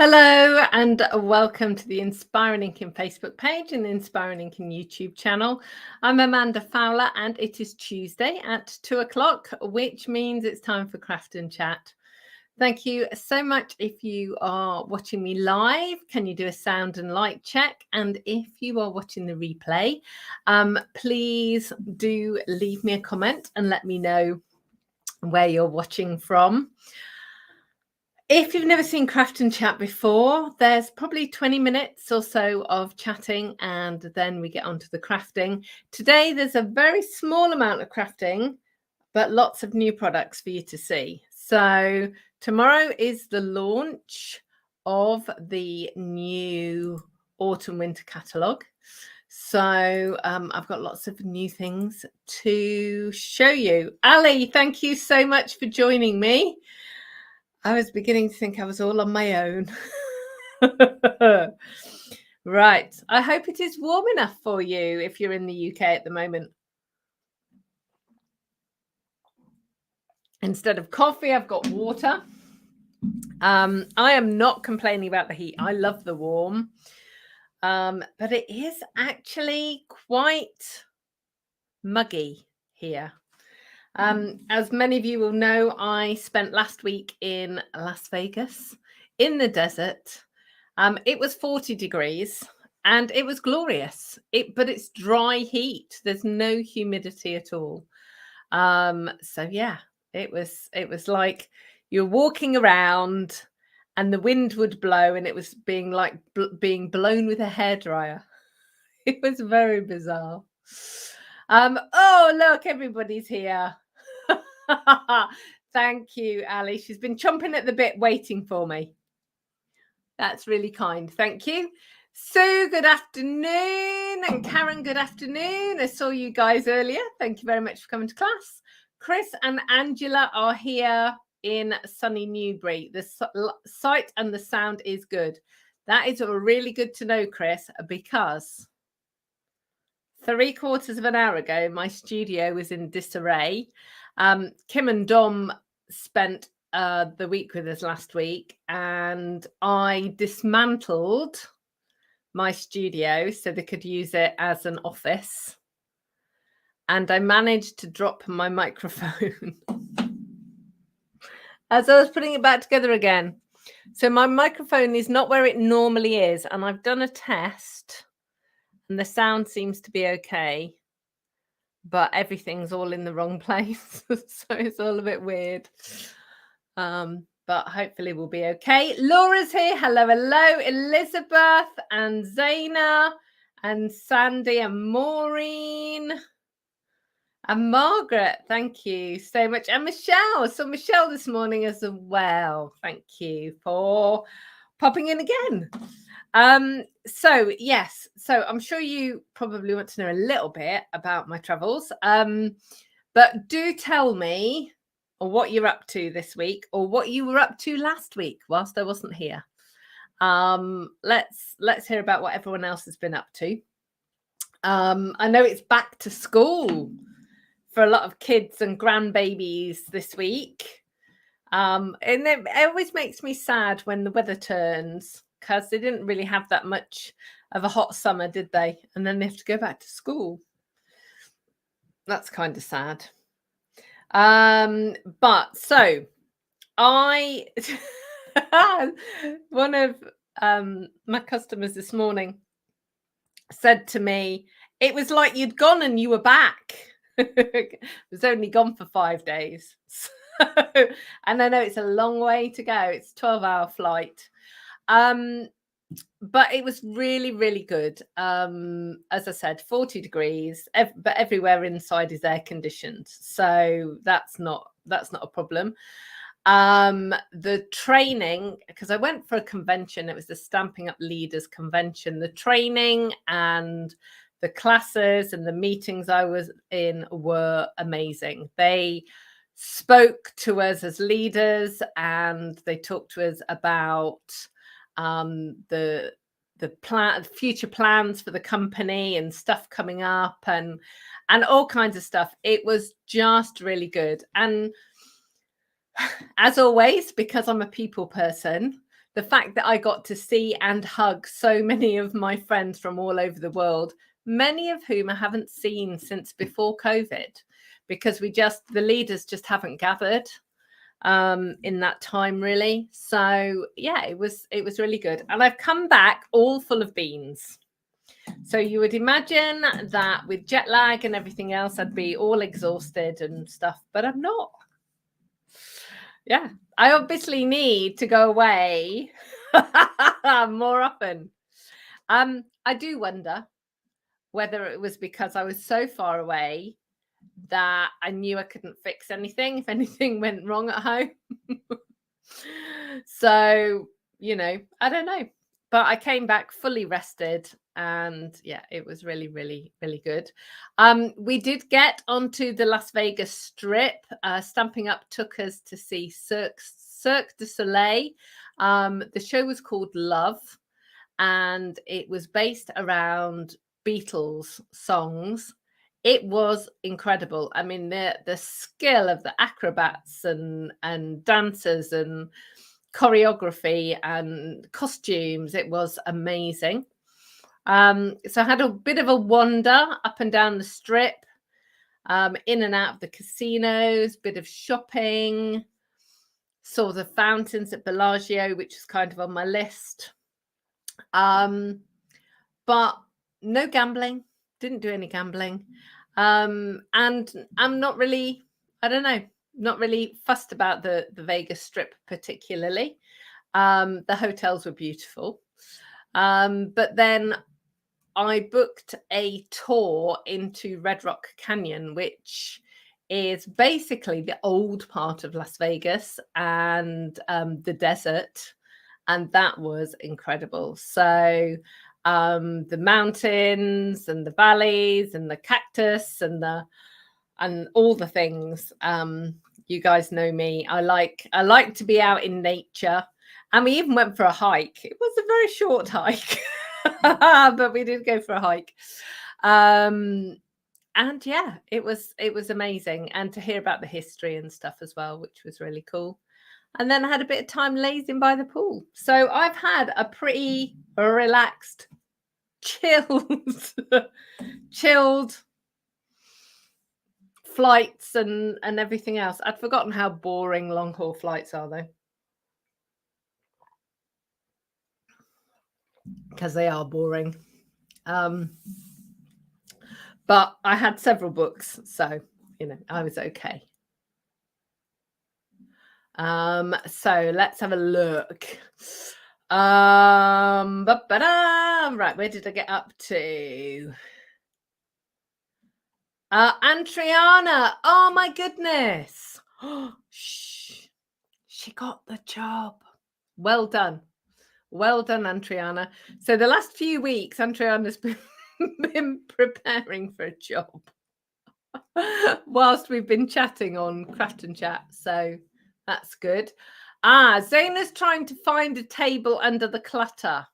Hello and welcome to the Inspiring Inking Facebook page and the Inspiring Inking YouTube channel. I'm Amanda Fowler and it is Tuesday at 2 o'clock, which means it's time for Craft and Chat. Thank you so much. If you are watching me live, can you do a sound and light check? And if you are watching the replay, please do leave me a comment and let me know where you're watching from. If you've never seen Craft and Chat before, there's probably 20 minutes or so of chatting and then we get on to the crafting. Today, there's a very small amount of crafting, but lots of new products for you to see. So tomorrow is the launch of the new Autumn-Winter Catalogue. So I've got lots of new things to show you. Ali, thank you so much for joining me. I was beginning to think I was all on my own. Right. I hope it is warm enough for you if you're in the UK at the moment. Instead of coffee, I've got water. I am not complaining about the heat. I love the warm. But it is actually quite muggy here. As many of you will know, I spent last week in Las Vegas in the desert. It was 40 degrees and it was glorious. But it's dry heat. There's no humidity at all. So yeah, it was like you're walking around and the wind would blow and it was being like being blown with a hairdryer. It was very bizarre. Oh, look, everybody's here. Thank you, Ali. She's been chomping at the bit waiting for me. That's really kind. Thank you. Sue, good afternoon. And Karen, good afternoon. I saw you guys earlier. Thank you very much for coming to class. Chris and Angela are here in sunny Newbury. The sight and the sound is good. That is really good to know, Chris, because 3/4 of an hour ago, my studio was in disarray. Kim and Dom spent the week with us last week, and I dismantled my studio so they could use it as an office. And I managed to drop my microphone as I was putting it back together again. So my microphone is not where it normally is, and I've done a test. And the sound seems to be okay, but everything's all in the wrong place. So it's all a bit weird. But hopefully we'll be okay. Laura's here. Hello, hello. Elizabeth and Zaina and Sandy and Maureen and Margaret. Thank you so much. And Michelle. So Michelle this morning as well. Thank you for popping in again. So yes, so I'm sure you probably want to know a little bit about my travels. But do tell me what you're up to this week or what you were up to last week whilst I wasn't here. Let's hear about what everyone else has been up to. I know it's back to school for a lot of kids and grandbabies this week. And it always makes me sad when the weather turns, because they didn't really have that much of a hot summer, did they? And then they have to go back to school. That's kind of sad. But so I, one of my customers this morning said to me, it was like you'd gone and you were back. It was only gone for 5 days. And I know it's a long way to go. It's a 12-hour flight. But it was really, really good. As I said, 40 degrees, but everywhere inside is air conditioned. So that's not a problem. The training, because I went for a convention, it was the Stampin Up Leaders Convention. The training and the classes and the meetings I was in were amazing. They spoke to us as leaders and they talked to us about the future plans for the company and stuff coming up and all kinds of stuff. It was just really good. And as always, because I'm a people person, the fact that I got to see and hug so many of my friends from all over the world, many of whom I haven't seen since before COVID, because the leaders just haven't gathered in that time, really. So yeah, it was really good. And I've come back all full of beans. So you would imagine that with jet lag and everything else, I'd be all exhausted and stuff, but I'm not. Yeah, I obviously need to go away more often. I do wonder whether it was because I was so far away that I knew I couldn't fix anything if anything went wrong at home. So, I don't know. But I came back fully rested, and yeah, it was really, really, really good. We did get onto the Las Vegas Strip. Stampin' Up took us to see Cirque du Soleil. The show was called Love, and it was based around Beatles songs. It was incredible. I mean, the skill of the acrobats and dancers and choreography and costumes, it was amazing. So I had a bit of a wander up and down the Strip, in and out of the casinos, bit of shopping, saw the fountains at Bellagio, which is kind of on my list. But no gambling, didn't do any gambling. And I'm not really, I don't know, not really fussed about the Vegas Strip particularly. The hotels were beautiful. But then I booked a tour into Red Rock Canyon, which is basically the old part of Las Vegas and the desert. And that was incredible. So the mountains and the valleys and the cactus and all the things. You guys know me. I like to be out in nature. And we even went for a hike. It was a very short hike, but we did go for a hike. And yeah, it was amazing. And to hear about the history and stuff as well, which was really cool. And then I had a bit of time lazing by the pool. So I've had a pretty relaxed, chilled flights and everything else. I'd forgotten how boring long haul flights are, though. Because they are boring. But I had several books, so I was okay. So let's have a look. Right, where did I get up to? Antriana. Oh my goodness. Shh. She got the job. Well done. Well done, Antriana. So the last few weeks, Antriana's been preparing for a job whilst we've been chatting on Craft and Chat. So that's good. Zaina's trying to find a table under the clutter.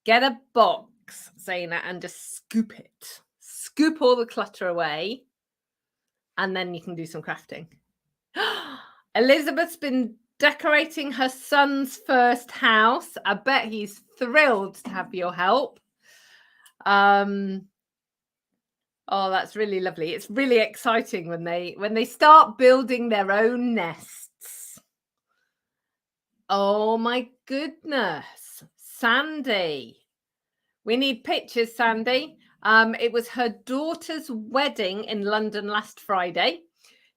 Get a box, Zaina, and just scoop it. Scoop all the clutter away, and then you can do some crafting. Elizabeth's been decorating her son's first house. I bet he's thrilled to have your help. Oh, that's really lovely. It's really exciting when they start building their own nests. Oh my goodness. Sandy. We need pictures, Sandy. It was her daughter's wedding in London last Friday.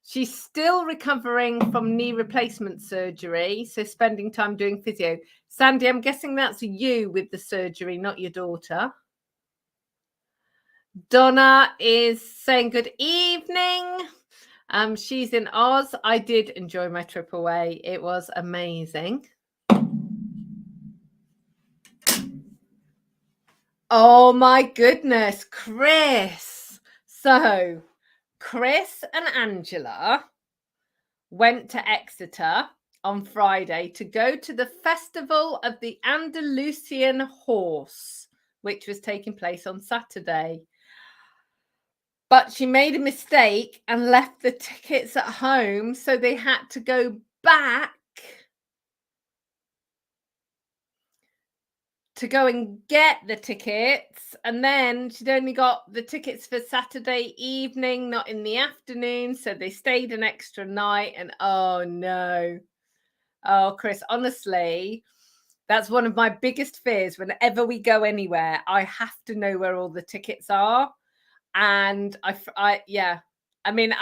She's still recovering from knee replacement surgery, so spending time doing physio. Sandy, I'm guessing that's you with the surgery, not your daughter. Donna is saying good evening. She's in Oz. I did enjoy my trip away. It was amazing. Oh my goodness, Chris. So Chris and Angela went to Exeter on Friday to go to the Festival of the Andalusian Horse, which was taking place on Saturday. But she made a mistake and left the tickets at home, so they had to go back to go and get the tickets, and then she'd only got the tickets for Saturday evening, not in the afternoon, so they stayed an extra night, and oh no. Oh, Chris, honestly, that's one of my biggest fears. Whenever we go anywhere, I have to know where all the tickets are. And yeah, I mean,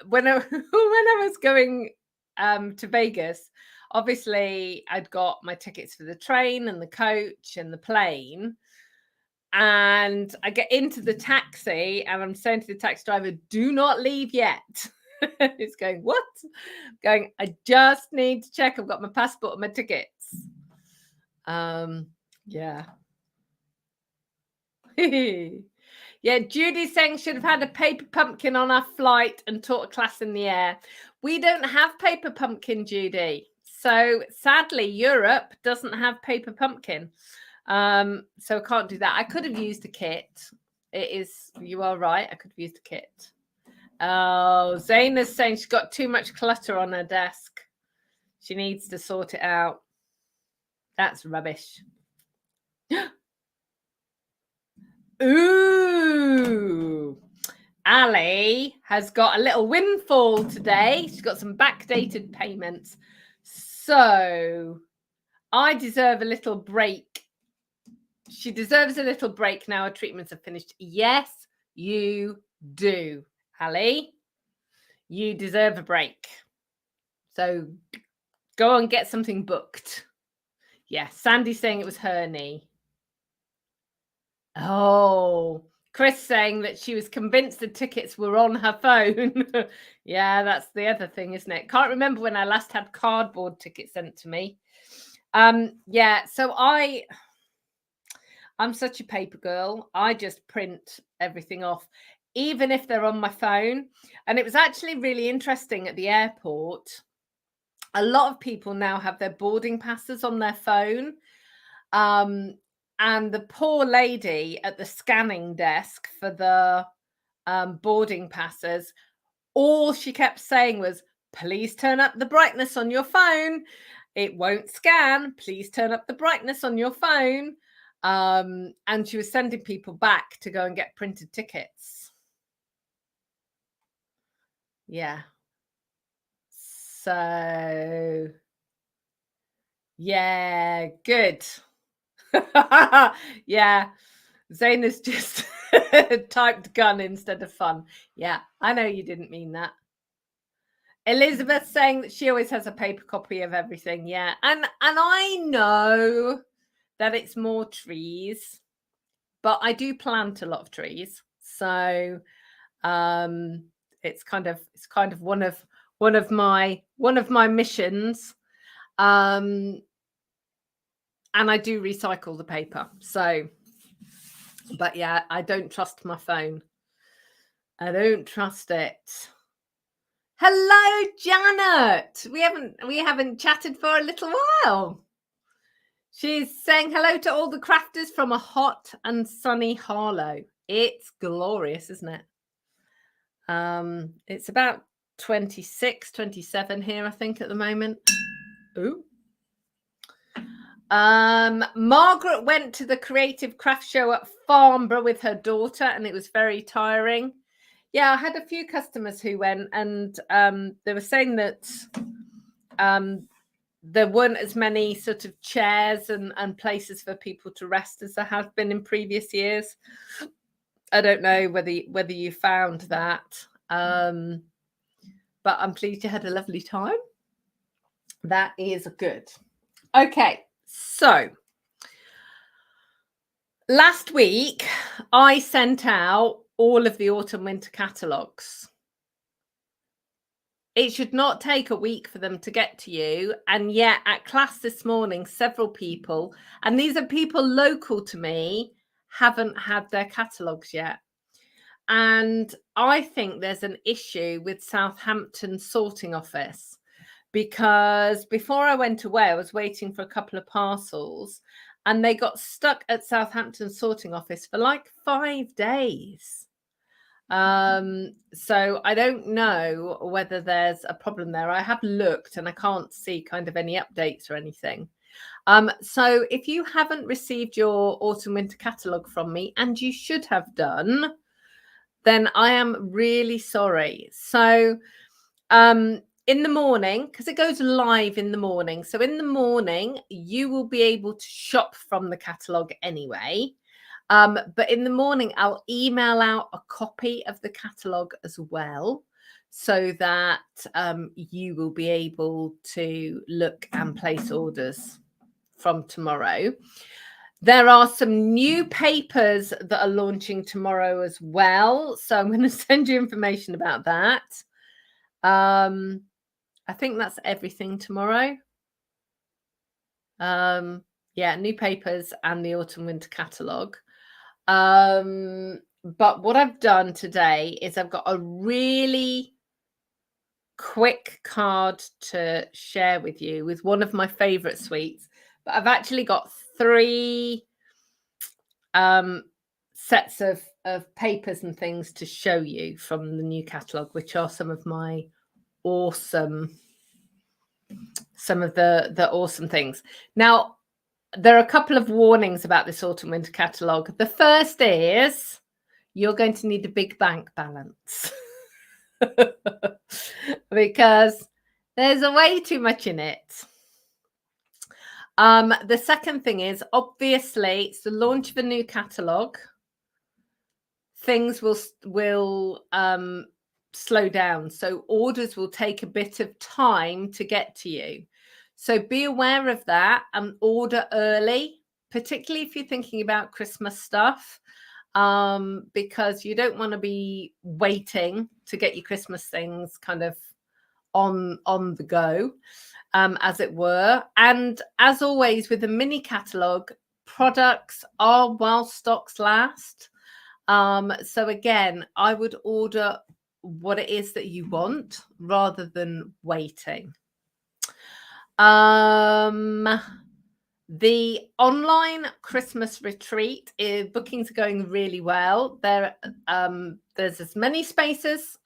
when I when I was going to Vegas, obviously I'd got my tickets for the train and the coach and the plane. And I get into the taxi and I'm saying to the taxi driver, do not leave yet. He's going, what? Going, I just need to check I've got my passport and my tickets. Yeah. Yeah, Judy's saying should have had a paper pumpkin on our flight and taught a class in the air. We don't have paper pumpkin, Judy. So sadly, Europe doesn't have paper pumpkin. So I can't do that. I could have used a kit. You are right. I could have used a kit. Oh, Zaina's saying she's got too much clutter on her desk. She needs to sort it out. That's rubbish. Ooh. Ali has got a little windfall today. She's got some backdated payments. So I deserve a little break. She deserves a little break now her treatments are finished. Yes, you do, Ali. You deserve a break. So go and get something booked. Yeah, Sandy's saying it was her knee. Oh, Chris saying that she was convinced the tickets were on her phone. Yeah, that's the other thing, isn't it? Can't remember when I last had cardboard tickets sent to me. Yeah, so I'm such a paper girl. I just print everything off, even if they're on my phone. And it was actually really interesting at the airport. A lot of people now have their boarding passes on their phone. And the poor lady at the scanning desk for the boarding passes, all she kept saying was, please turn up the brightness on your phone. It won't scan. Please turn up the brightness on your phone. And she was sending people back to go and get printed tickets. Yeah. So, yeah, good. Yeah. Zaina's just typed gun instead of fun. Yeah, I know you didn't mean that. Elizabeth saying that she always has a paper copy of everything. Yeah, and I know that it's more trees, but I do plant a lot of trees, so it's kind of one of my missions. And I do recycle the paper. So, but yeah, I don't trust my phone. I don't trust it. Hello, Janet. We haven't chatted for a little while. She's saying hello to all the crafters from a hot and sunny Harlow. It's glorious, isn't it? It's about 26, 27 here, I think, at the moment. Ooh. Margaret went to the Creative Craft Show at Farnborough with her daughter, and it was very tiring. Yeah, I had a few customers who went, and they were saying that there weren't as many sort of chairs and places for people to rest as there have been in previous years. I don't know whether you found that, but I'm pleased you had a lovely time. That is good. Okay, so last week I sent out all of the Autumn-Winter catalogues. It should not take a week for them to get to you. And yet at class this morning, several people, and these are people local to me, haven't had their catalogues yet. And I think there's an issue with Southampton sorting office, because before I went away, I was waiting for a couple of parcels and they got stuck at Southampton sorting office for like 5 days. So I don't know whether there's a problem there. I have looked and I can't see kind of any updates or anything. So if you haven't received your Autumn-Winter Catalogue from me, and you should have done, then I am really sorry. So in the morning, because it goes live in the morning. So in the morning, you will be able to shop from the catalogue anyway. But in the morning, I'll email out a copy of the catalogue as well, so that you will be able to look and place orders from tomorrow. There are some new papers that are launching tomorrow as well. So I'm going to send you information about that. I think that's everything tomorrow. Yeah, new papers and the Autumn-Winter Catalogue. But what I've done today is I've got a really quick card to share with you with one of my favorite sweets. But I've actually got 3 sets of papers and things to show you from the new catalogue, which are some of my awesome, some of the awesome things. Now, there are a couple of warnings about this Autumn-Winter Catalogue. The first is you're going to need a big bank balance because there's way too much in it. The second thing is, obviously, it's the launch of a new catalogue. Things will slow down. So orders will take a bit of time to get to you. So be aware of that and order early, particularly if you're thinking about Christmas stuff, because you don't want to be waiting to get your Christmas things kind of on the go, as it were. And as always with a mini catalogue, products are while stocks last. So again, I would order what it is that you want rather than waiting. The online Christmas retreat bookings are going really well. There's as many spaces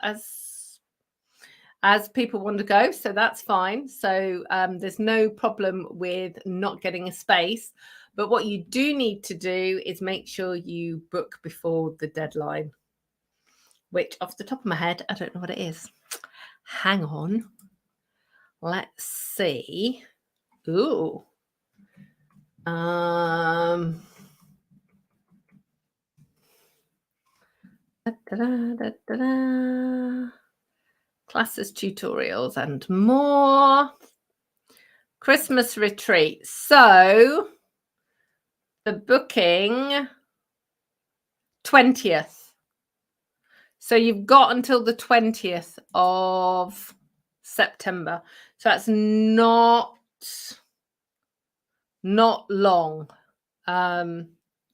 as people want to go, so that's fine. So there's no problem with not getting a space. But what you do need to do is make sure you book before the deadline, which off the top of my head, I don't know what it is. Hang on. Let's see. Ooh. Classes, tutorials, and more. Christmas retreat. So the booking 20th. So you've got until the 20th of September. So that's not long.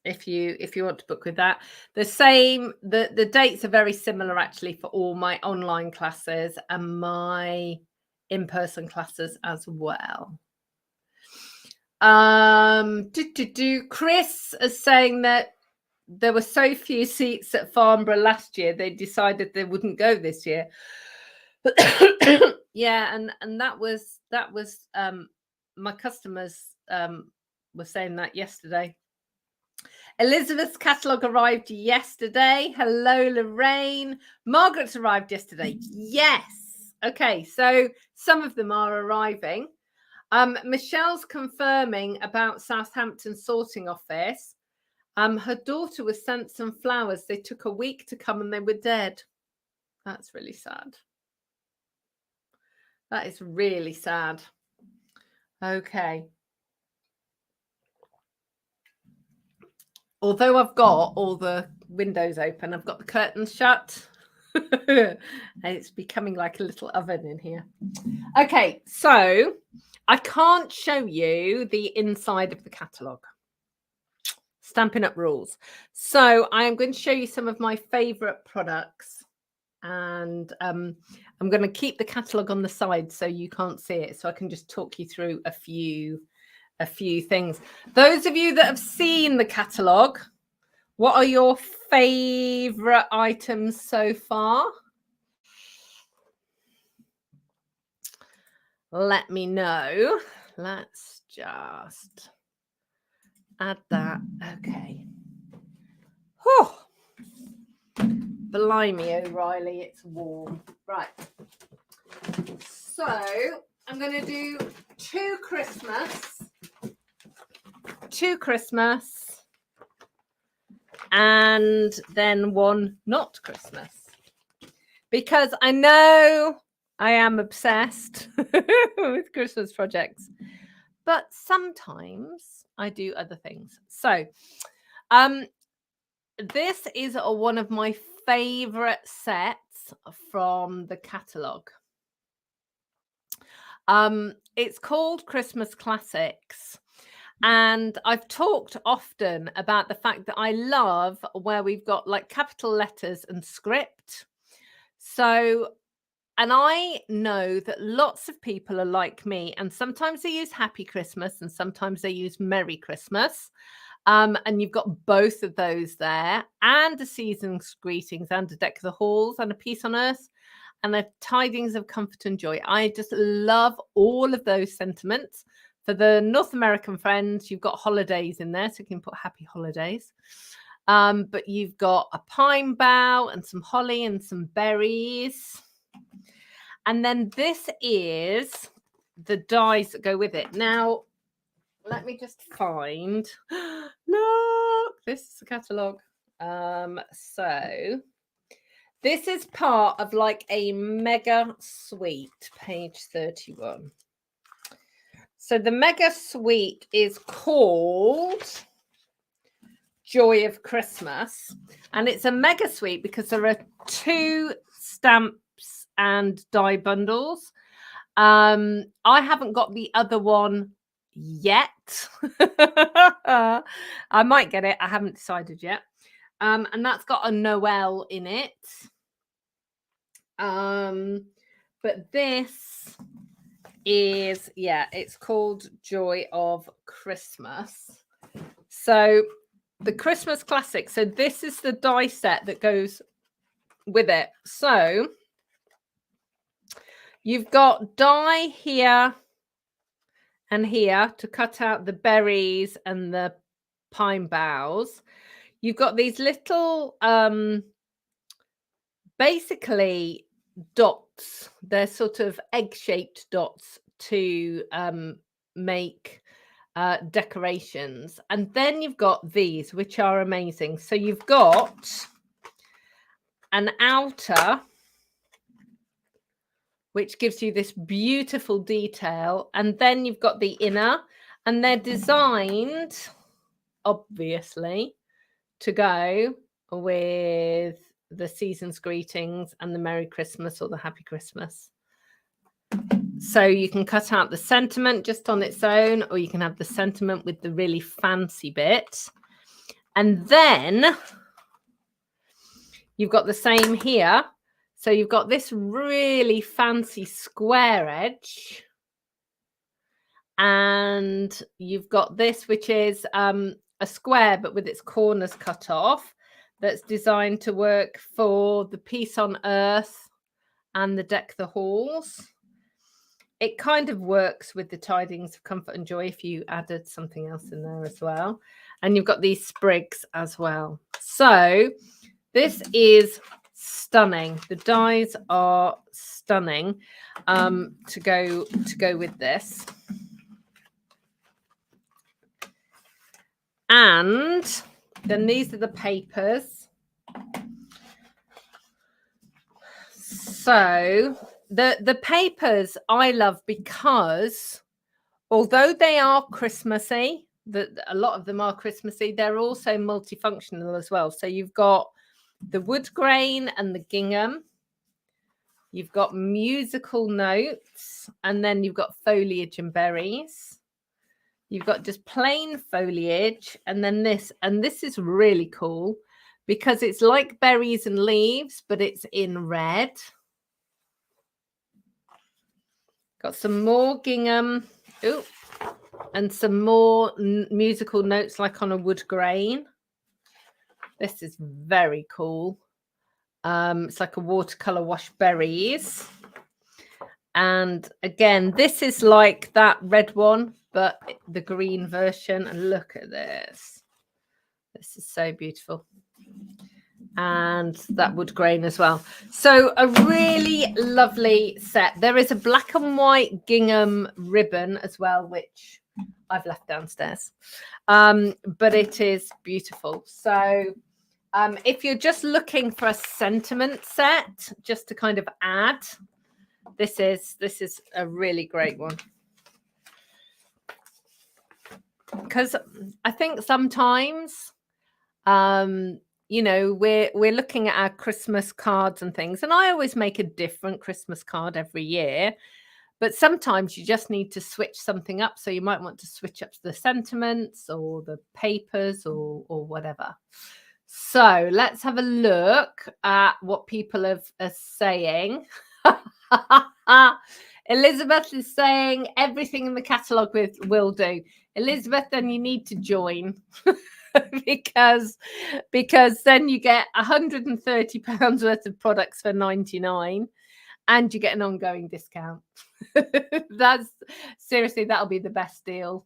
If you want to book with that. The dates are very similar actually for all my online classes and my in-person classes as well. Chris is saying that there were so few seats at Farnborough last year, they decided they wouldn't go this year. Yeah, and that was my customers were saying that yesterday. Elizabeth's catalogue arrived yesterday. Hello, Lorraine. Margaret's arrived yesterday. Yes. Okay, so some of them are arriving. Michelle's confirming about Southampton sorting office. Her daughter was sent some flowers. They took a week to come and they were dead. That's really sad. That is really sad. Okay. Although I've got all the windows open, I've got the curtains shut. And it's becoming like a little oven in here. Okay, so I can't show you the inside of the catalogue. Stampin' Up rules. So I am going to show you some of my favorite products, and I'm going to keep the catalogue on the side so you can't see it, so I can just talk you through a few things. Those of you that have seen the catalogue, what are your favorite items so far? Let me know. let's just add that. Okay. Whew. Blimey, O'Reilly, it's warm. Right. So I'm going to do two Christmas, and then one not Christmas. Because I know I am obsessed with Christmas projects, but sometimes I do other things. So this is one of my favorite sets from the catalogue. It's called Christmas Classics. And I've talked often about the fact that I love where we've got like capital letters and script. So, and I know that lots of people are like me, and sometimes they use Happy Christmas and sometimes they use Merry Christmas. And you've got both of those there, and a season's greetings, and a deck of the halls, and a peace on earth, and a tidings of comfort and joy. I just love all of those sentiments. For the North American friends, you've got holidays in there, so you can put happy holidays. But you've got a pine bough and some holly and some berries. And then this is the dies that go with it. Now, let me just find. Look, this is the catalogue. So this is part of like a mega suite, page 31. So the mega suite is called Joy of Christmas, and it's a mega suite because there are 2 stamps and die bundles. I haven't got the other one yet. I might get it. I haven't decided yet. And that's got a Noel in it. But this is, it's called Joy of Christmas. So the Christmas Classic. So this is the die set that goes with it. So you've got die here and here to cut out the berries and the pine boughs. You've got these little, basically dots. They're sort of egg-shaped dots to make decorations. And then you've got these, which are amazing. So you've got an outer, which gives you this beautiful detail. And then you've got the inner, and they're designed, obviously, to go with the season's greetings and the Merry Christmas or the Happy Christmas. So you can cut out the sentiment just on its own, or you can have the sentiment with the really fancy bit. And then you've got the same here. So you've got this really fancy square edge. And you've got this, which is a square, but with its corners cut off, that's designed to work for the peace on earth and the deck the halls. It kind of works with the tidings of comfort and joy if you added something else in there as well. And you've got these sprigs as well. So this is stunning. The dies are stunning to go with this. And then these are the papers. So the papers I love because although they are Christmassy, a lot of them are Christmassy, they're also multifunctional as well. So you've got the wood grain and the gingham. You've got musical notes, and then you've got foliage and berries. You've got just plain foliage, and then this. And this is really cool because it's like berries and leaves, but it's in red. Got some more gingham. Ooh, and some more musical notes like on a wood grain. This is very cool. It's like a watercolor wash berries. And again, this is like that red one, but the green version. And look at this. This is so beautiful. And that wood grain as well. So a really lovely set. There is a black and white gingham ribbon as well, which I've left downstairs. But it is beautiful. So if you're just looking for a sentiment set, just to kind of add, this is a really great one. Because I think sometimes you know, we're looking at our Christmas cards and things, and I always make a different Christmas card every year, but sometimes you just need to switch something up. So you might want to switch up the sentiments or the papers or whatever. So let's have a look at what people are saying. Elizabeth is saying everything in the catalogue will do. Elizabeth, then you need to join. because then you get £130 worth of products for 99 and you get an ongoing discount. That's seriously, that'll be the best deal.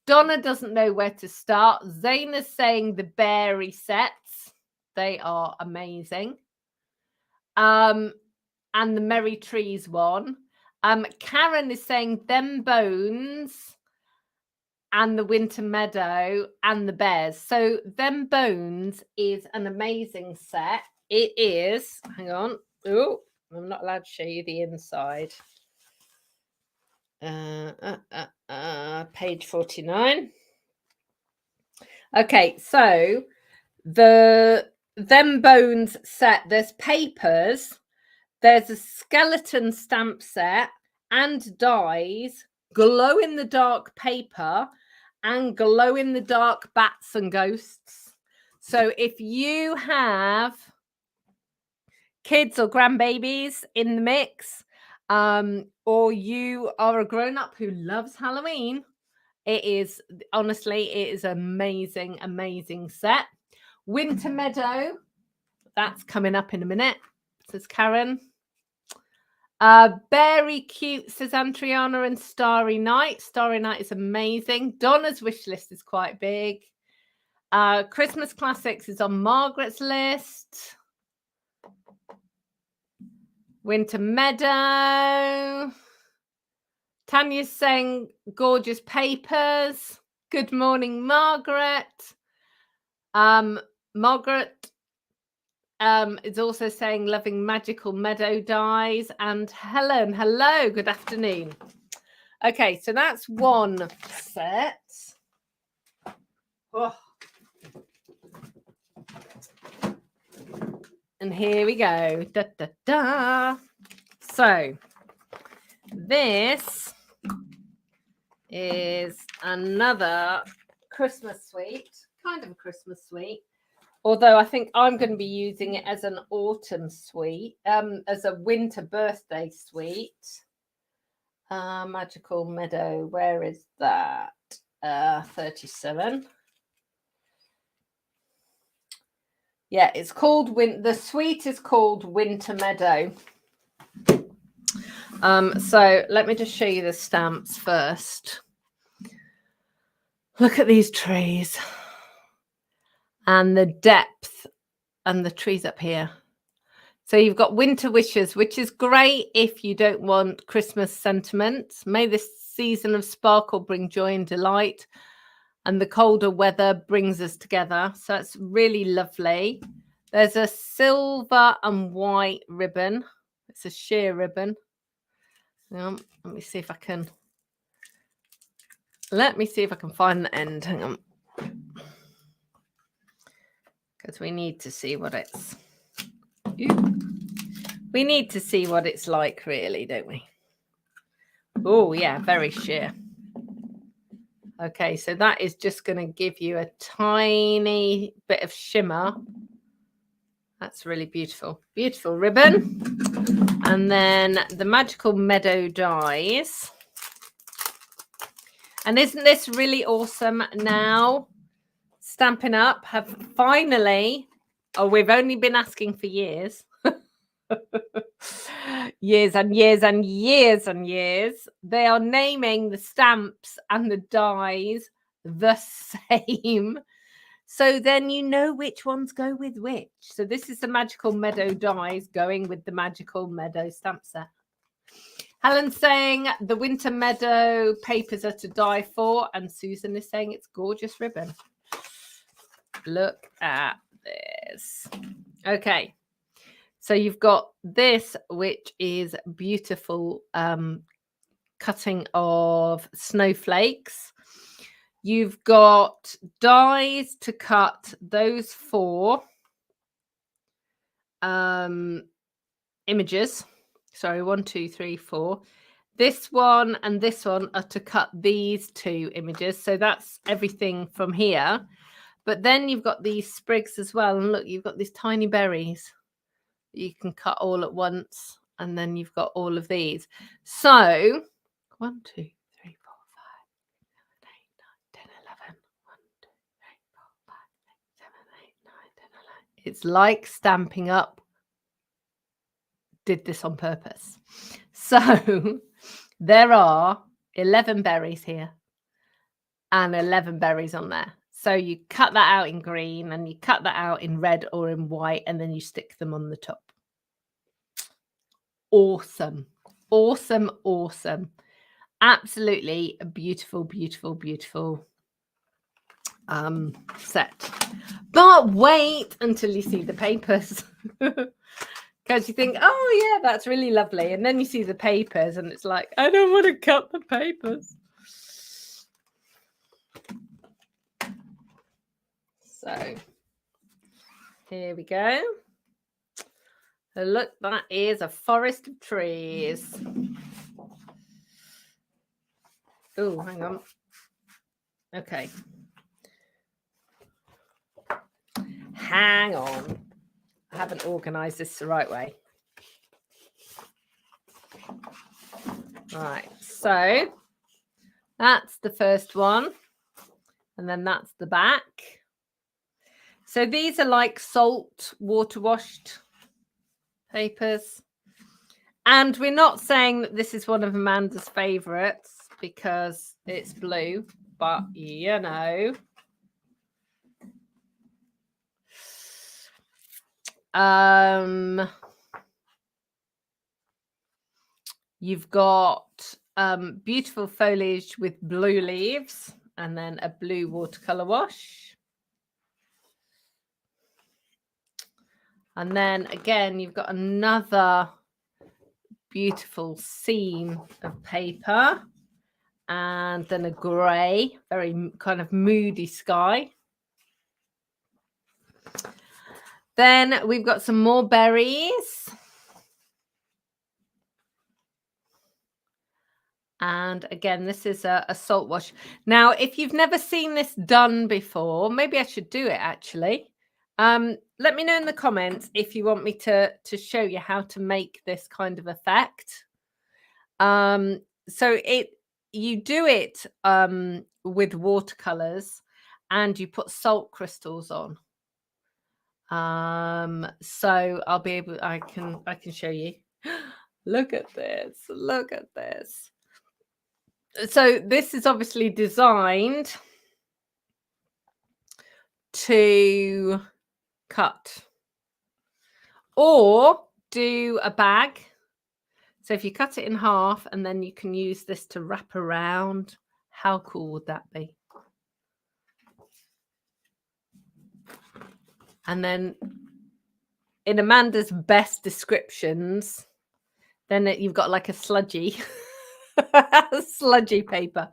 Donna doesn't know where to start. Zaina's saying the berry sets, they are amazing. And the Merry Trees one. Karen is saying them bones and the Winter Meadow and the bears. So them bones is an amazing set. It is, hang on. Oh, I'm not allowed to show you the inside. Page 49. Okay, so the them bones set, there's papers, there's a skeleton stamp set and dies, glow in the dark paper and glow in the dark bats and ghosts. So if you have kids or grandbabies in the mix, or you are a grown-up who loves Halloween, it is honestly, it is amazing, amazing set. Winter Meadow, that's coming up in a minute, says Karen. Very cute, says Antriana, and Starry Night. Starry Night is amazing. Donna's wish list is quite big. Christmas Classics is on Margaret's list. Winter Meadow. Tanya's saying gorgeous papers. Good morning, Margaret. Margaret is also saying loving magical meadow dies. And Helen, hello, good afternoon. Okay, so that's one set. Oh. And here we go. Da, da, da. So this is another Christmas suite, kind of a Christmas suite. Although I think I'm going to be using it as an autumn suite, as a winter birthday suite. Magical Meadow, where is that? 37. Yeah, it's called the suite is called Winter Meadow. So let me just show you the stamps first. Look at these trees and the depth and the trees up here. So you've got winter wishes, which is great if you don't want Christmas sentiments. May this season of sparkle bring joy and delight, and the colder weather brings us together. So it's really lovely. There's a silver and white ribbon. It's a sheer ribbon. Let me see if I can find the end. Hang on. Because we need to see what it's... We need to see what it's like, really, don't we? Oh, yeah, very sheer. Okay, so that is just going to give you a tiny bit of shimmer. That's really beautiful. Beautiful ribbon. And then the Magical Meadow dies. And isn't this really awesome now? Stampin' Up have finally, we've only been asking for years. Years and years and years and years. They are naming the stamps and the dies the same. So then you know which ones go with which. So this is the Magical Meadow dies going with the Magical Meadow stamp set. Helen's saying the Winter Meadow papers are to die for, and Susan is saying it's gorgeous ribbon. Look at this. Okay. So you've got this, which is beautiful cutting of snowflakes. You've got dies to cut those 4 images. Sorry, 1, 2, 3, 4. This one and this one are to cut these 2 images. So that's everything from here. But then you've got these sprigs as well. And look, you've got these tiny berries you can cut all at once. And then you've got all of these. So 1, 2, 3, 4, 5, 7, 8, 9, 10, 11. 1, 2, 3, 4, 5, 6, 7, 8, 9, 10, 11. It's like Stampin' Up did this on purpose. So there are 11 berries here and 11 berries on there. So you cut that out in green and you cut that out in red or in white, and then you stick them on the top. Awesome. Awesome. Awesome. Absolutely a beautiful, beautiful, beautiful set. But wait until you see the papers. Because you think, oh, yeah, that's really lovely. And then you see the papers and it's like, I don't want to cut the papers. So here we go. So look, that is a forest of trees. Oh, hang on. Okay. Hang on. I haven't organized this the right way. Right, so that's the first one. And then that's the back. So these are like salt water washed papers. And we're not saying that this is one of Amanda's favorites because it's blue, but you know. You've got beautiful foliage with blue leaves and then a blue watercolor wash. And then again, you've got another beautiful seam of paper and then a grey, very kind of moody sky. Then we've got some more berries. And again, this is a salt wash. Now, if you've never seen this done before, maybe I should do it actually. Let me know in the comments if you want me to show you how to make this kind of effect. So you do it with watercolors and you put salt crystals on. So I'll be able, I can show you. Look at this. Look at this. So this is obviously designed to cut or do a bag. So if you cut it in half and then you can use this to wrap around, how cool would that be? And then in Amanda's best descriptions, then you've got like a sludgy, sludgy paper.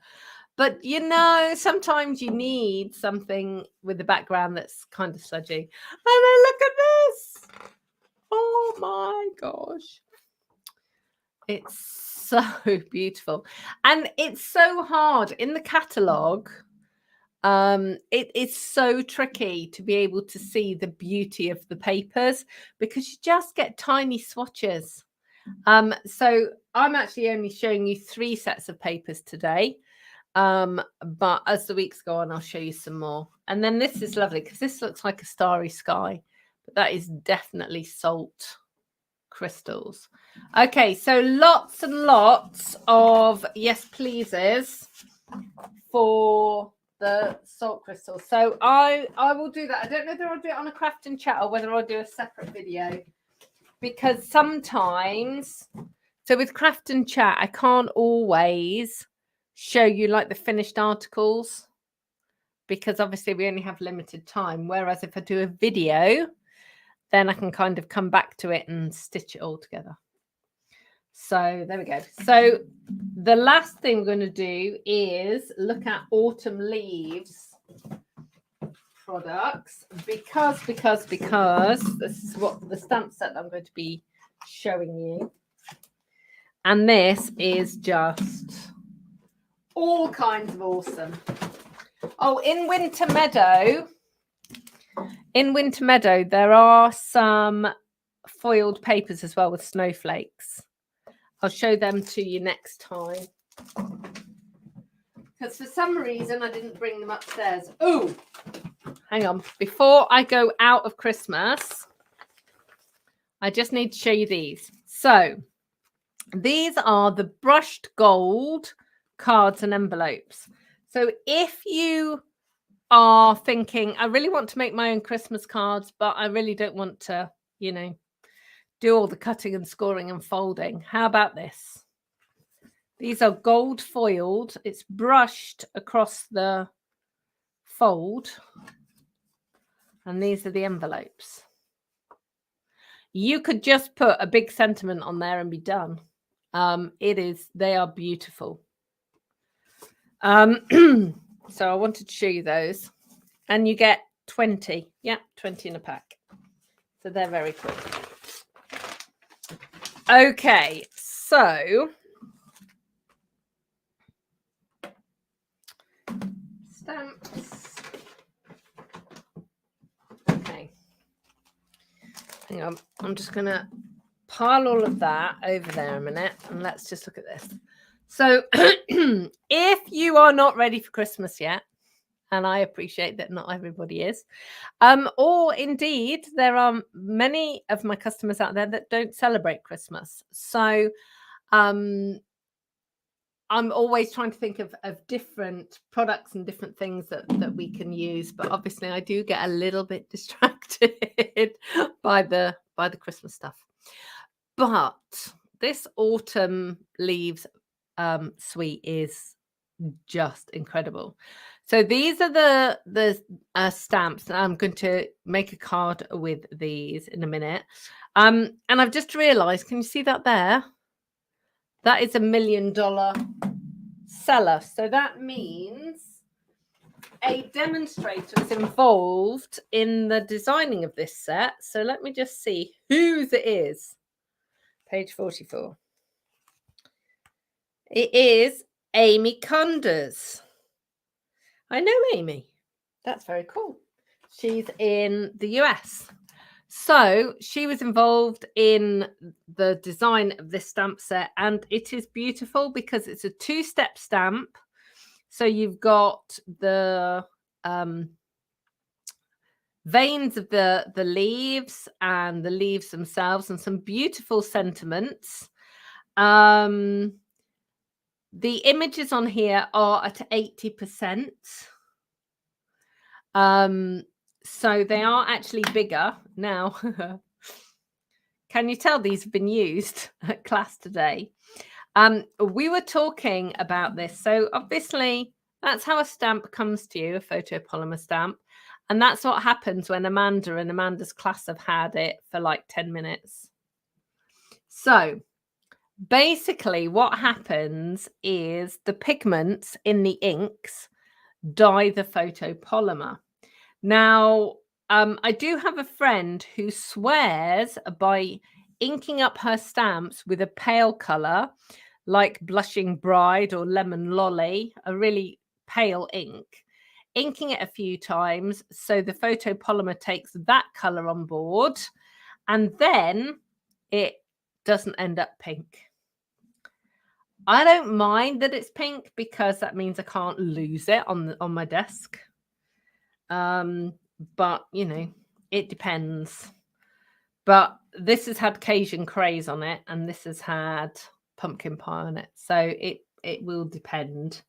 But, you know, sometimes you need something with the background that's kind of sludgy. And then look at this. Oh, my gosh. It's so beautiful. And it's so hard. In the catalogue, it's so tricky to be able to see the beauty of the papers because you just get tiny swatches. So I'm actually only showing you 3 sets of papers today. But as the weeks go on, I'll show you some more. And then this is lovely because this looks like a starry sky, but that is definitely salt. crystals. Okay, so lots and lots of yes pleases for the salt crystals. So I will do that. I don't know whether I'll do it on a craft and chat or whether I'll do a separate video, because sometimes, so with craft and chat, I can't always show you like the finished articles, because obviously we only have limited time. Whereas if I do a video, then I can kind of come back to it and stitch it all together. So there we go. So the last thing we're going to do is look at autumn leaves products, because this is what the stamp set I'm going to be showing you. And this is just all kinds of awesome. Oh, in Winter Meadow, there are some foiled papers as well with snowflakes. I'll show them to you next time, because for some reason I didn't bring them upstairs. Oh, hang on. Before I go out of Christmas, I just need to show you these. So these are the brushed gold cards and envelopes. So if you are thinking, I really want to make my own Christmas cards, but I really don't want to, you know, do all the cutting and scoring and folding, how about this? These are gold foiled. It's brushed across the fold. And these are the envelopes. You could just put a big sentiment on there and be done. They are beautiful. So I wanted to show you those. And you get 20. Yeah, 20 in a pack. So they're very cool. Okay, so stamps. Okay. Hang on. I'm just going to pile all of that over there a minute, and let's just look at this. So if you are not ready for Christmas yet, and I appreciate that not everybody is, or indeed there are many of my customers out there that don't celebrate Christmas. So I'm always trying to think of different products and different things that we can use. But obviously I do get a little bit distracted by the Christmas stuff. But this autumn leaves suite is just incredible. So these are the stamps. I'm going to make a card with these in a minute. And I've just realized, can you see that there? That is $1 million seller. So that means a demonstrator is involved in the designing of this set. So let me just see whose it is. Page 44. It is Amy Condors. I know Amy. That's very cool. She's in the US. So she was involved in the design of this stamp set, and it is beautiful because it's a 2-step stamp. So you've got the veins of the leaves and the leaves themselves and some beautiful sentiments. The images on here are at 80%. So they are actually bigger now. Can you tell these have been used at class today? We were talking about this. So obviously that's how a stamp comes to you, a photopolymer stamp. And that's what happens when Amanda and Amanda's class have had it for like 10 minutes. So basically what happens is the pigments in the inks dye the photopolymer. Now, I do have a friend who swears by inking up her stamps with a pale color, like Blushing Bride or Lemon Lolly, a really pale ink, inking it a few times so the photopolymer takes that color on board, and then it doesn't end up pink. I don't mind that it's pink because that means I can't lose it on my desk. But you know, it depends. But this has had Cajun craze on it, and this has had pumpkin pie on it. So it will depend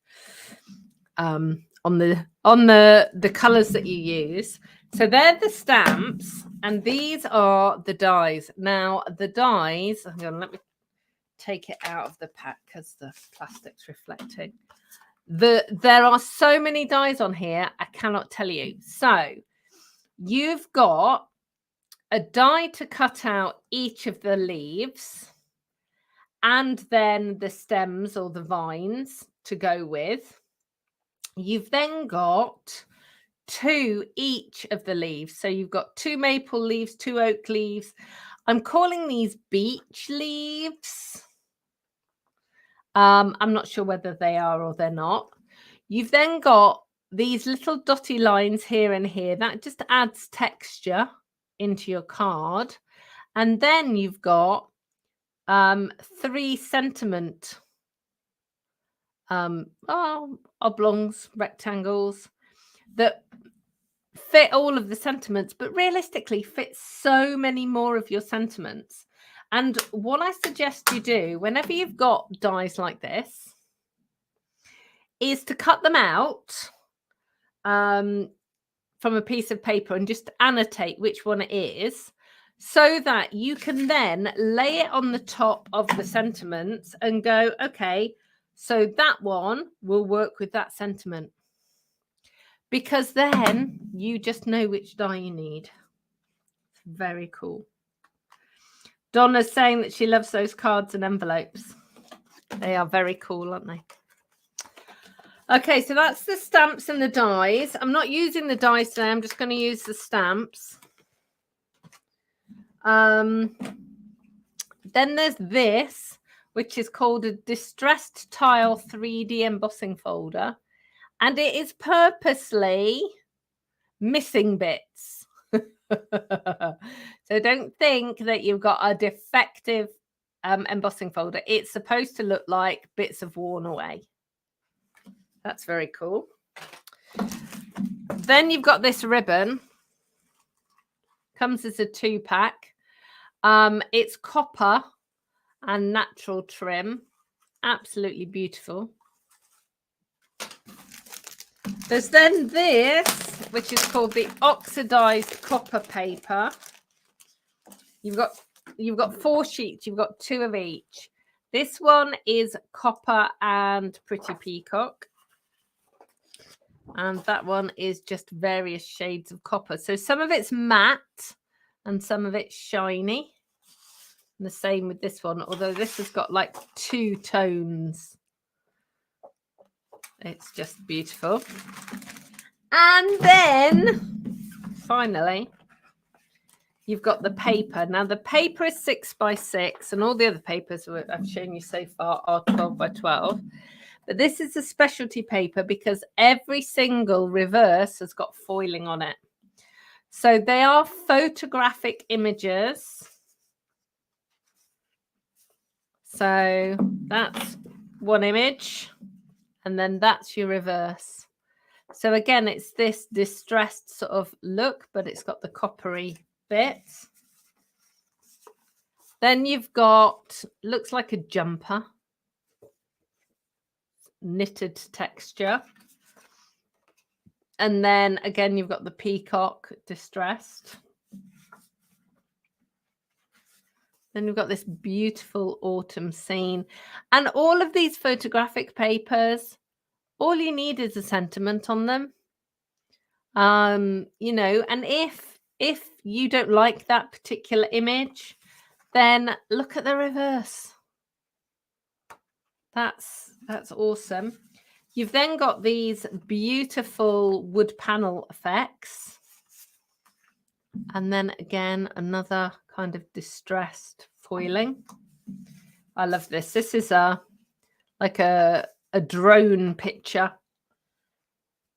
on the colours that you use. So they're the stamps, and these are the dies. Now the dies, hang on, let me take it out of the pack because the plastic's reflecting. There are so many dies on here, I cannot tell you. So you've got a die to cut out each of the leaves, and then the stems or the vines to go with. You've then got 2 each of the leaves. So you've got 2 maple leaves, 2 oak leaves. I'm calling these beech leaves. I'm not sure whether they are or they're not. You've then got these little dotty lines here and here. That just adds texture into your card. And then you've got 3 sentiment oblongs, rectangles that fit all of the sentiments, but realistically fit so many more of your sentiments. And what I suggest you do whenever you've got dies like this is to cut them out from a piece of paper and just annotate which one it is, so that you can then lay it on the top of the sentiments and go, okay, so that one will work with that sentiment. Because then you just know which die you need. It's very cool. Donna's saying that she loves those cards and envelopes. They are very cool, aren't they? Okay, so that's the stamps and the dies. I'm not using the dies today. I'm just going to use the stamps. Then there's this, which is called a Distressed Tile 3D embossing folder. And it is purposely missing bits. So don't think that you've got a defective embossing folder. It's supposed to look like bits have worn away. That's very cool. Then you've got this ribbon. Comes as a 2-pack. It's copper and natural trim. Absolutely beautiful. There's then this, which is called the oxidized copper paper. You've got 4 sheets. You've got 2 of each. This one is copper and pretty peacock. And that one is just various shades of copper. So some of it's matte and some of it's shiny. And the same with this one, although this has got like 2 tones. It's just beautiful. And then finally, you've got the paper. Now the paper is 6 by 6, and all the other papers I've shown you so far are 12 by 12. But this is a specialty paper because every single reverse has got foiling on it. So they are photographic images. So that's one image, and then that's your reverse. So again, it's this distressed sort of look, but it's got the coppery bits. Then you've got, looks like a jumper, knitted texture. And then again, you've got the peacock distressed. Then we've got this beautiful autumn scene. And all of these photographic papers, all you need is a sentiment on them. You know, and if you don't like that particular image, then look at the reverse. That's awesome. You've then got these beautiful wood panel effects. And then again, another kind of distressed foiling. I love this. This is like a drone picture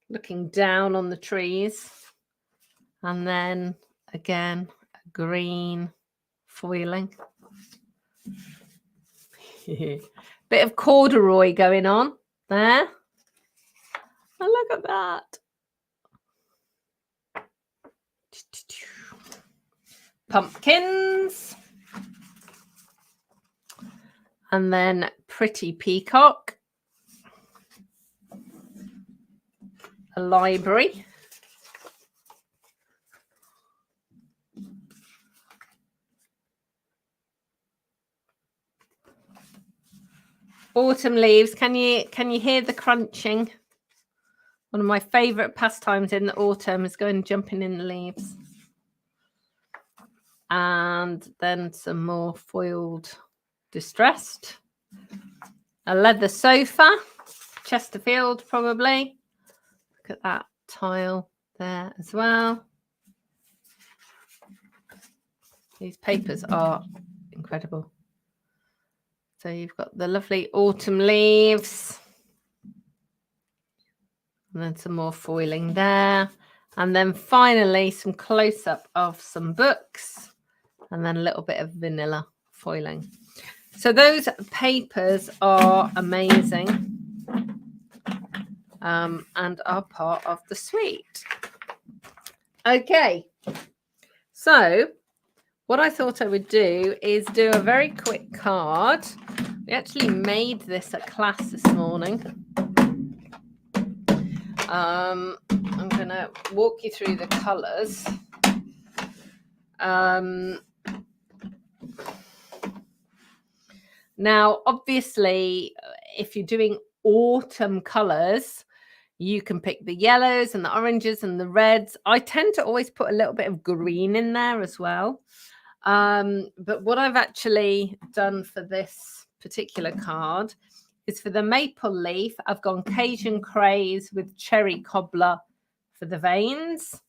looking down on the trees. And then again, a green foiling. Bit of corduroy going on there. And look at that. pumpkins. And then Pretty Peacock. A library. Autumn leaves. Can you hear the crunching? One of my favourite pastimes in the autumn is going jumping in the leaves. And then some more foiled distressed. A leather sofa, Chesterfield probably. Look at that tile there as well. These papers are incredible. So you've got the lovely autumn leaves. And then some more foiling there. And then finally some close-up of some books. And then a little bit of vanilla foiling. So those papers are amazing. And are part of the suite. Okay. So what I thought I would do is do a very quick card. We actually made this at class this morning. I'm going to walk you through the colours. Now, obviously, if you're doing autumn colours, you can pick the yellows and the oranges and the reds. I tend to always put a little bit of green in there as well. But what I've actually done for this particular card is for the maple leaf, I've gone Cajun craze with cherry cobbler for the veins.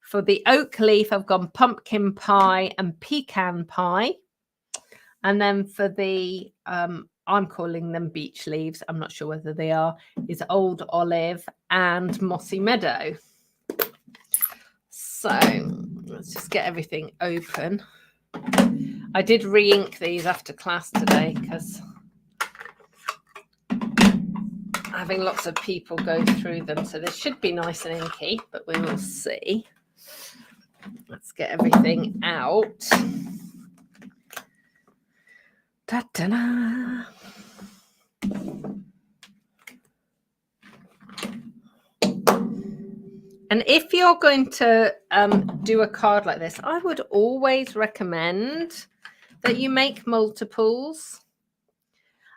For the oak leaf, I've gone pumpkin pie and pecan pie. And then for the, I'm calling them beech leaves, I'm not sure whether they are, is old olive and mossy meadow. So let's just get everything open. I did re-ink these after class today because having lots of people go through them, so this should be nice and inky, but we will see. Let's get everything out. Ta-da-da. And if you're going to do a card like this, I would always recommend that you make multiples.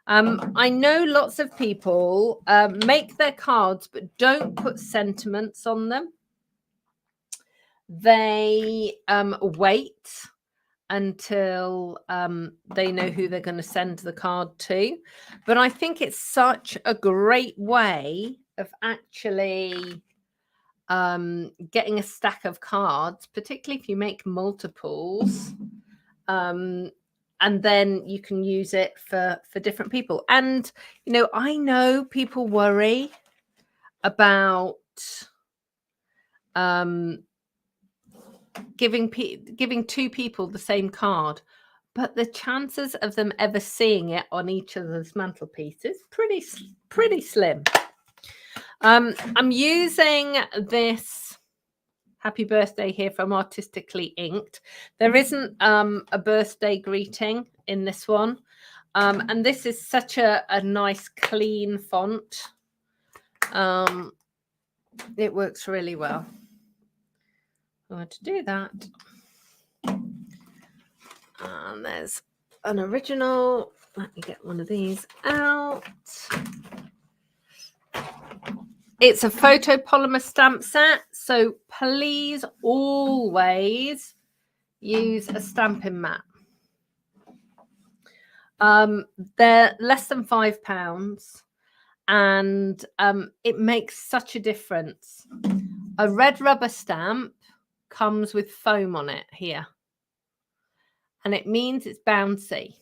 I know lots of people make their cards but don't put sentiments on them. They wait until they know who they're going to send the card to. But I think it's such a great way of actually getting a stack of cards, particularly if you make multiples. And then you can use it for different people. And, you know, I know people worry about giving two people the same card, but the chances of them ever seeing it on each other's mantelpiece is pretty slim. I'm using this Happy Birthday here from Artistically Inked. There isn't a birthday greeting in this one. And this is such a nice, clean font. It works really well. I'm going to do that. And there's an original. Let me get one of these out. It's a photopolymer stamp set, so please always use a stamping mat. They're less than £5, and it makes such a difference. A red rubber stamp comes with foam on it here, and it means it's bouncy.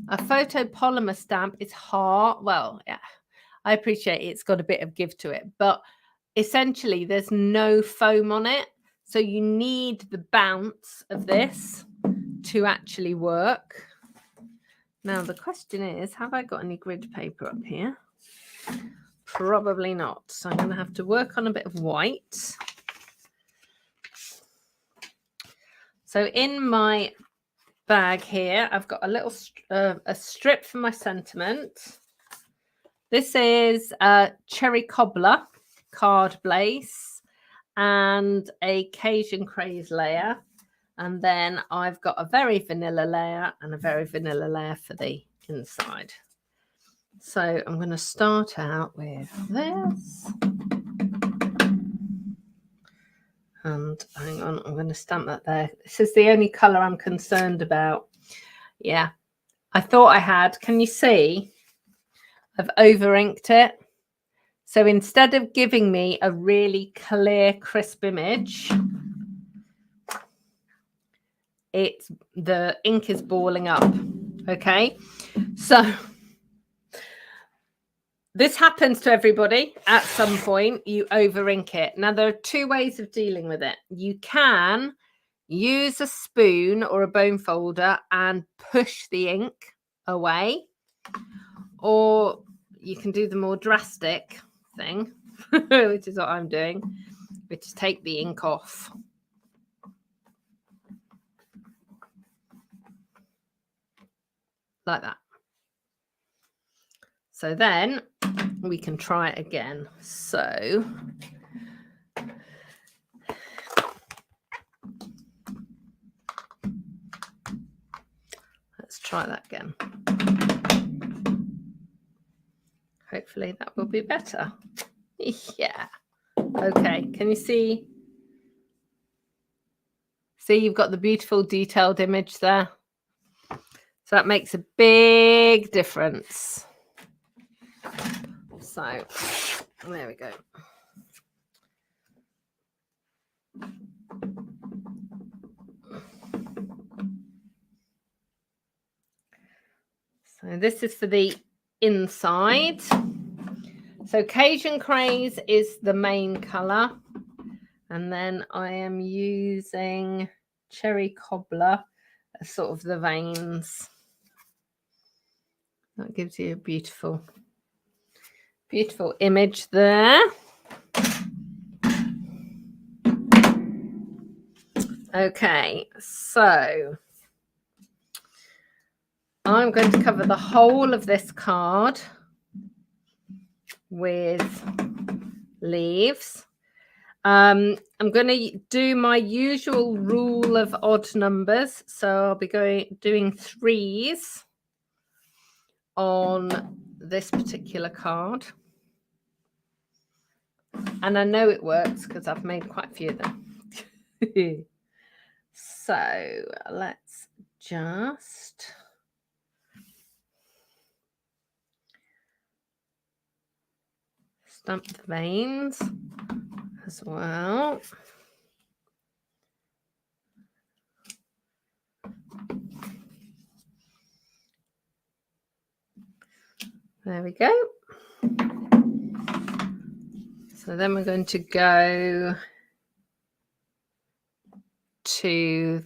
A photopolymer stamp is hard. Well, yeah. I appreciate it's got a bit of give to it, but essentially there's no foam on it. So you need the bounce of this to actually work. Now, the question is, have I got any grid paper up here? Probably not. So I'm going to have to work on a bit of white. So in my bag here, I've got a little a strip for my sentiment. This is a cherry cobbler card base and a Cajun craze layer. And then I've got a very vanilla layer and a very vanilla layer for the inside. So I'm going to start out with this. And hang on, I'm going to stamp that there. This is the only colour I'm concerned about. Yeah, I thought I had. Can you see? I've over inked it. So instead of giving me a really clear, crisp image, the ink is balling up. Okay, so this happens to everybody at some point. You over ink it. Now there are two ways of dealing with it. You can use a spoon or a bone folder and push the ink away, or you can do the more drastic thing, which is what I'm doing, which is take the ink off. Like that. So then we can try it again. So let's try that again. Hopefully that will be better. Yeah. Okay, can you see? See, you've got the beautiful detailed image there. So that makes a big difference. So there we go. So this is for the inside. So Cajun Craze is the main colour. And then I am using Cherry Cobbler as sort of the veins. That gives you a beautiful, beautiful image there. Okay, so I'm going to cover the whole of this card with leaves. I'm going to do my usual rule of odd numbers. So I'll be doing 3s on this particular card. And I know it works because I've made quite a few of them. So let's just stamp the veins as well. There we go. So then we're going to go to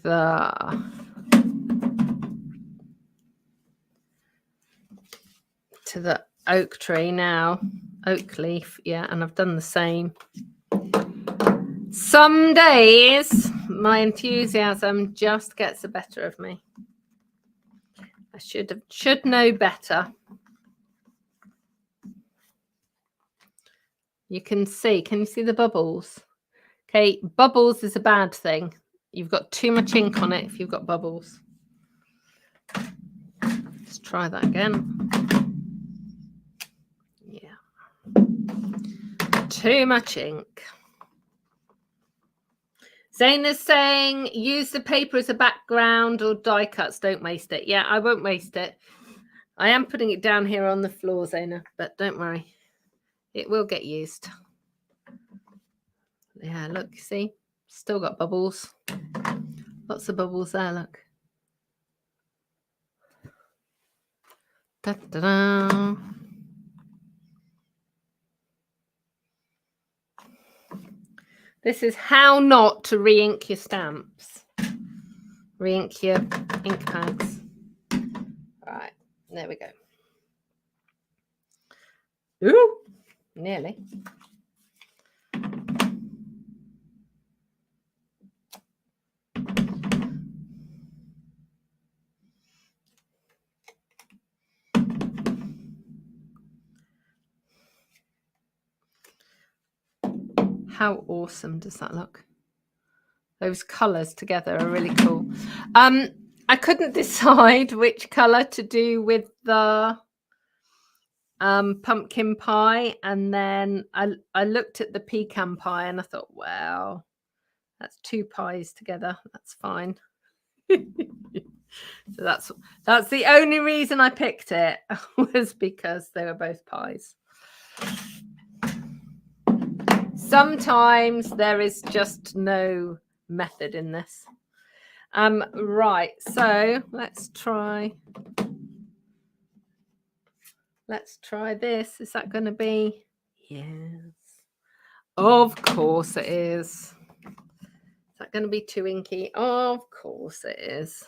the oak tree now. Oak leaf, yeah, and I've done the same. Some days my enthusiasm just gets the better of me. I should know better. You can you see the bubbles? Okay, bubbles is a bad thing. You've got too much ink on it if you've got bubbles. Let's try that again. Yeah. Too much ink. Zaina's saying, use the paper as a background or die cuts. Don't waste it. Yeah, I won't waste it. I am putting it down here on the floor, Zaina, but don't worry. It will get used. Yeah, look, see? Still got bubbles. Lots of bubbles there, look. Da-da-da. This is how not to re-ink your stamps. Re-ink your ink pads. All right, there we go. Ooh, nearly. How awesome does that look? Those colours together are really cool. I couldn't decide which colour to do with the pumpkin pie, and then I looked at the pecan pie and I thought, wow, that's 2 pies together. That's fine. So that's the only reason I picked it, was because they were both pies. Sometimes there is just no method in this. Right, so let's try this. Is that going to be? Yes, of course it is. Is that going to be too inky? Of course it is.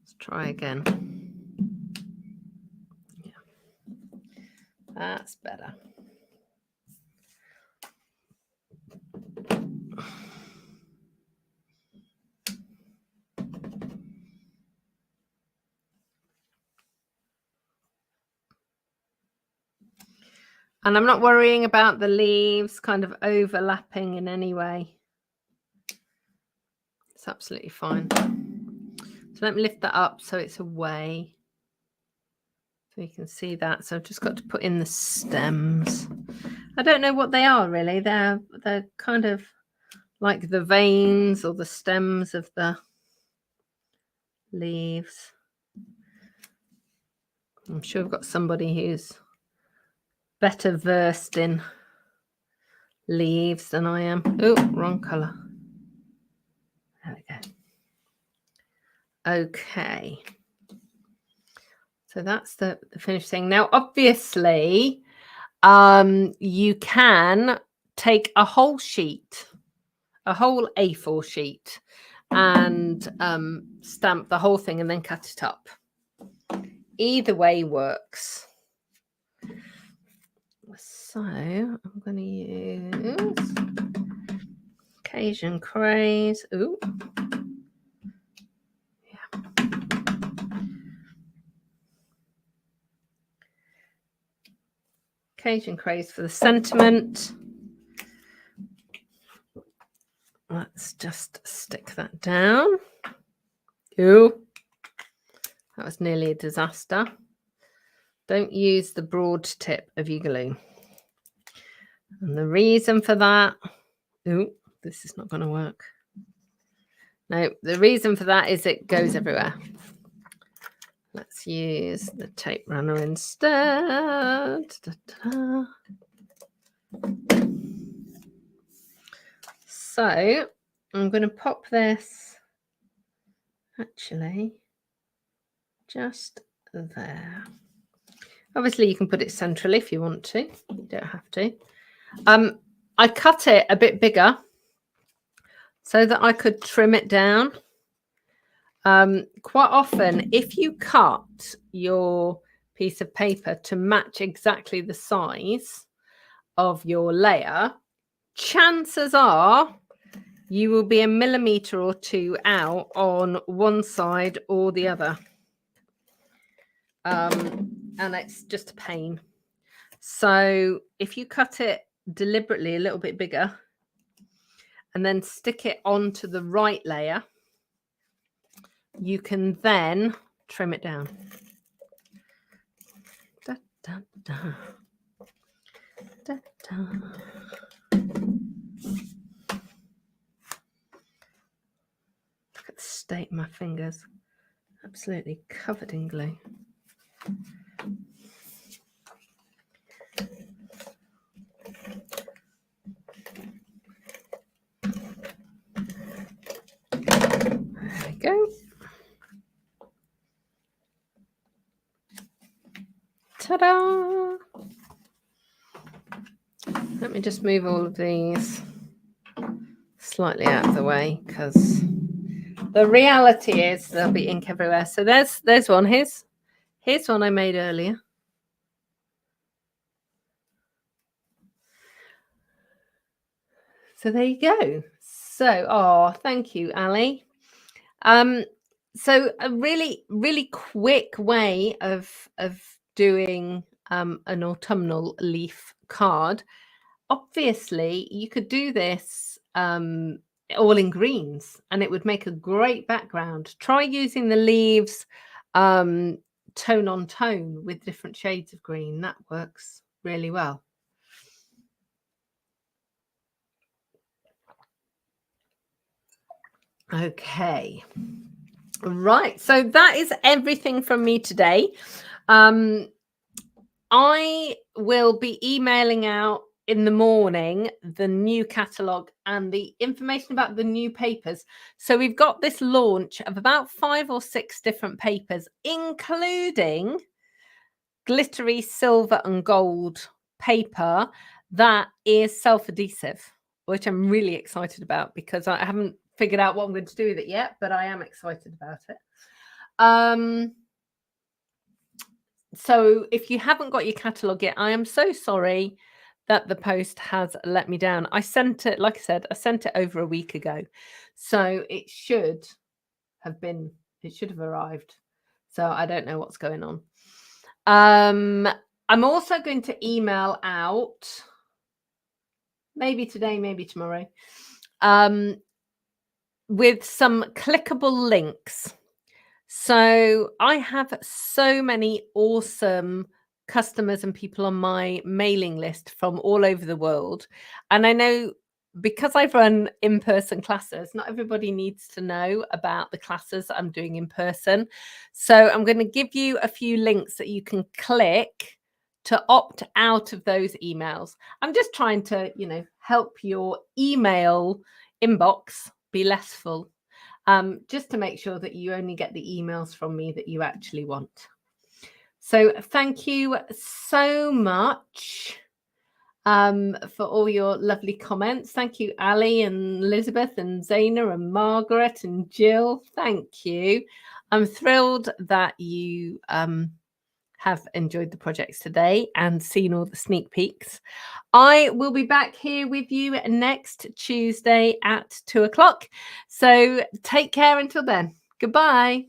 Let's try again. Yeah, that's better. And I'm not worrying about the leaves kind of overlapping in any way. It's absolutely fine. So let me lift that up so it's away. So you can see that. So I've just got to put in the stems. I don't know what they are really. They're kind of like the veins or the stems of the leaves. I'm sure I've got somebody who's better versed in leaves than I am. Oh, wrong colour. There we go. Okay. So that's the finished thing. Now, obviously, you can take a whole sheet, a whole A4 sheet, and stamp the whole thing and then cut it up. Either way works. So I'm going to use Cajun Craze. Ooh. Yeah. Cajun Craze for the sentiment. Let's just stick that down. Ooh. That was nearly a disaster. Don't use the broad tip of your glue. And the reason for that, ooh, this is not going to work. No, the reason for that is it goes everywhere. Let's use the tape runner instead. Da-da-da. So I'm going to pop this actually just there. Obviously, you can put it centrally if you want to. You don't have to. I cut it a bit bigger so that I could trim it down. Quite often, if you cut your piece of paper to match exactly the size of your layer, chances are you will be a millimetre or two out on one side or the other. And it's just a pain. So if you cut it deliberately a little bit bigger and then stick it onto the right layer, you can then trim it down. Da, da, da. Da, da. Look at the state of my fingers. Absolutely covered in glue. There we go. Ta-da! Let me just move all of these slightly out of the way, because the reality is there'll be ink everywhere. So there's one. Here's one I made earlier. So there you go. So, oh, thank you, Ali. So a really, really quick way of doing an autumnal leaf card. Obviously, you could do this all in greens, and it would make a great background. Try using the leaves tone on tone with different shades of green. That works really well. Okay. Right. So that is everything from me today. I will be emailing out in the morning the new catalogue and the information about the new papers. So we've got this launch of about 5 or 6 different papers, including glittery silver and gold paper that is self-adhesive, which I'm really excited about because I haven't figured out what I'm going to do with it yet, but I am excited about it. So if you haven't got your catalogue yet, I am so sorry that the post has let me down. I sent it, like I said, I sent it over a week ago. So it should have arrived. So I don't know what's going on. I'm also going to email out, maybe today, maybe tomorrow, with some clickable links. So I have so many awesome customers and people on my mailing list from all over the world. And I know because I've run in-person classes, not everybody needs to know about the classes that I'm doing in person. So I'm going to give you a few links that you can click to opt out of those emails. I'm just trying to, help your email inbox be less full. Just to make sure that you only get the emails from me that you actually want. So thank you so much for all your lovely comments. Thank you, Ali and Elizabeth and Zaina and Margaret and Jill. Thank you. I'm thrilled that you have enjoyed the projects today and seen all the sneak peeks. I will be back here with you next Tuesday at 2 o'clock. So take care until then. Goodbye.